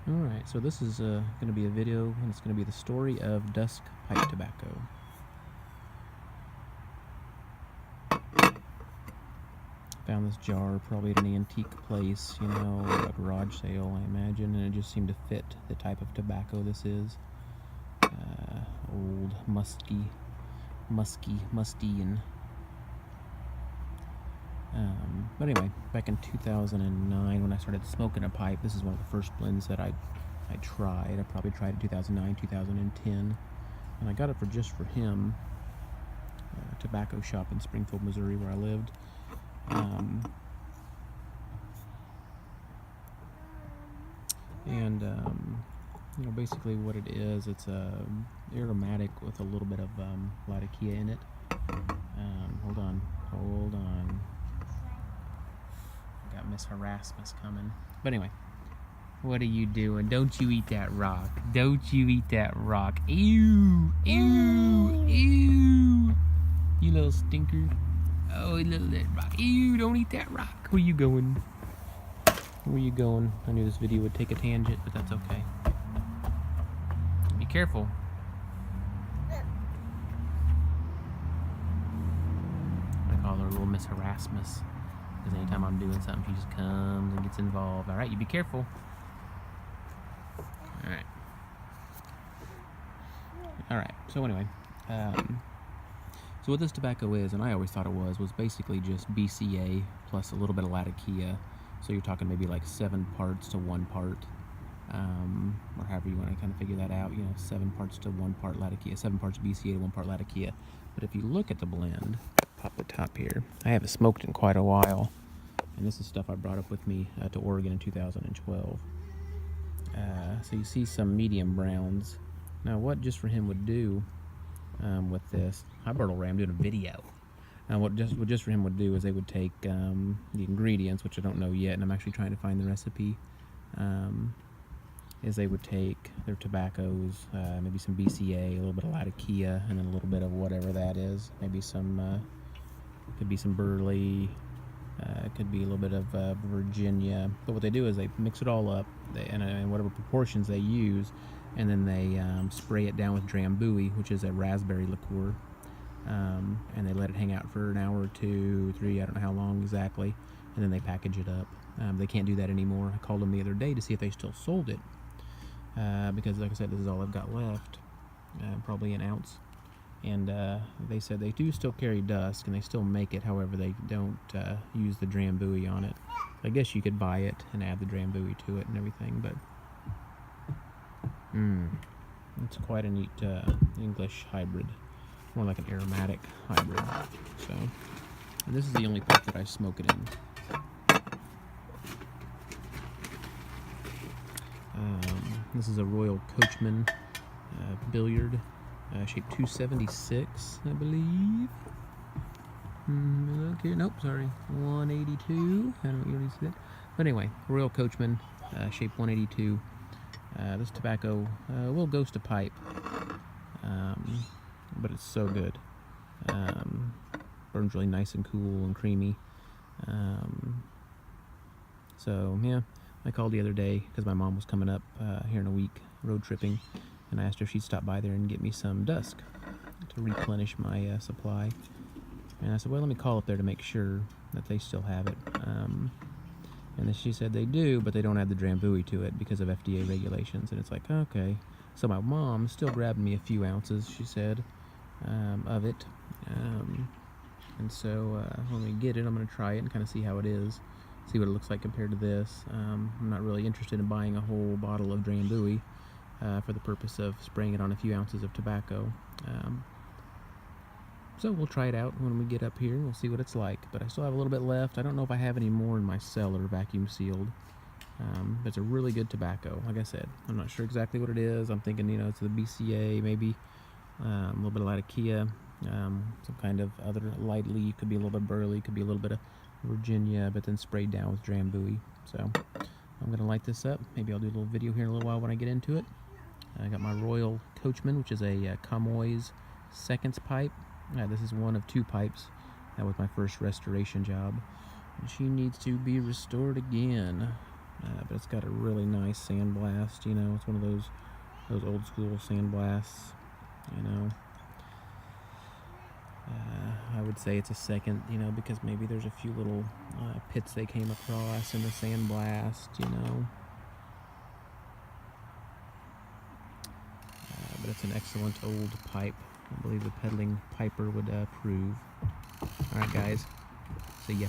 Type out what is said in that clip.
Alright, so this is going to be a video, and it's going to be the story of Dusk pipe tobacco. Found this jar probably at an antique place, you know, a garage sale, I imagine, and it just seemed to fit the type of tobacco this is. Old, musty, and but anyway, back in 2009 when I started smoking a pipe, this is one of the first blends that I tried. I probably tried it 2009, 2010, and I got it just for him. A tobacco shop in Springfield, Missouri, where I lived. You know, basically what it is, it's aromatic with a little bit of latakia in it. Hold on. Got Miss Asmus coming. But anyway, what are you doing? Don't you eat that rock. Don't you eat that rock. Ew, ew, ew. You little stinker. Oh, little rock. Ew, don't eat that rock. Where you going? Where you going? I knew this video would take a tangent, but that's okay. Be careful. I call her little Miss Asmus, because anytime I'm doing something, she just comes and gets involved. Alright, you be careful. Alright, so anyway, so what this tobacco is, and I always thought it was basically just BCA plus a little bit of latakia. So you're talking maybe like 7 parts to 1 part, or however you want to kind of figure that out. You know, 7 parts to 1 part latakia, 7 parts BCA to 1 part latakia. But if you look at the blend, pop the top here. I haven't smoked in quite a while, and this is stuff I brought up with me to Oregon in 2012. So you see some medium browns. Now, what Just For Him would do with this, hi Bertle Ray, I'm doing a video. What Just For Him would do is they would take the ingredients, which I don't know yet, and I'm actually trying to find the recipe, is they would take their tobaccos, maybe some BCA, a little bit of latakia, and then a little bit of whatever that is, maybe some, could be some burley, it could be a little bit of Virginia. But what they do is they mix it all up, in whatever proportions they use, and then they spray it down with Drambuie, which is a raspberry liqueur. And they let it hang out for an hour or 2, 3, I don't know how long exactly, and then they package it up. They can't do that anymore. I called them the other day to see if they still sold it, because like I said, this is all I've got left, probably an ounce. And they said they do still carry Dusk, and they still make it, however they don't use the Drambuie on it. I guess you could buy it and add the Drambuie to it and everything, but it's quite a neat English hybrid. More like an aromatic hybrid. So, and this is the only pipe that I smoke it in. This is a Royal Coachman billiard, shape 276, I believe. Look here, nope, sorry, 182. I don't know, you don't need to see that. But anyway, Royal Coachman, shape 182. This tobacco will ghost a pipe. But it's so good. Burns really nice and cool and creamy. So yeah, I called the other day because my mom was coming up here in a week, road tripping, and I asked her if she'd stop by there and get me some Dusk to replenish my supply. And I said, well, let me call up there to make sure that they still have it. And then she said they do, but they don't add the Drambuie to it because of FDA regulations. And it's like, okay. So my mom still grabbed me a few ounces, she said, of it. And so when we get it, I'm going to try it and kind of see how it is, see what it looks like compared to this. I'm not really interested in buying a whole bottle of Drambuie for the purpose of spraying it on a few ounces of tobacco. So we'll try it out when we get up here. We'll see what it's like. But I still have a little bit left. I don't know if I have any more in my cellar, vacuum sealed. But it's a really good tobacco. Like I said, I'm not sure exactly what it is. I'm thinking, you know, it's the BCA, maybe a little bit of latakia, some kind of other light leaf. Could be a little bit of burley, could be a little bit of Virginia, but then sprayed down with Drambuie. So I'm going to light this up. Maybe I'll do a little video here in a little while when I get into it. I got my Royal Coachman, which is a Comoy's seconds pipe. This is one of 2 pipes. That was my first restoration job. And she needs to be restored again. But but it's got a really nice sandblast. You know, it's one of those old school sandblasts. You know, I would say it's a second. You know, because maybe there's a few little pits they came across in the sandblast. You know. But it's an excellent old pipe. I believe the peddling piper would approve. Alright guys, see ya.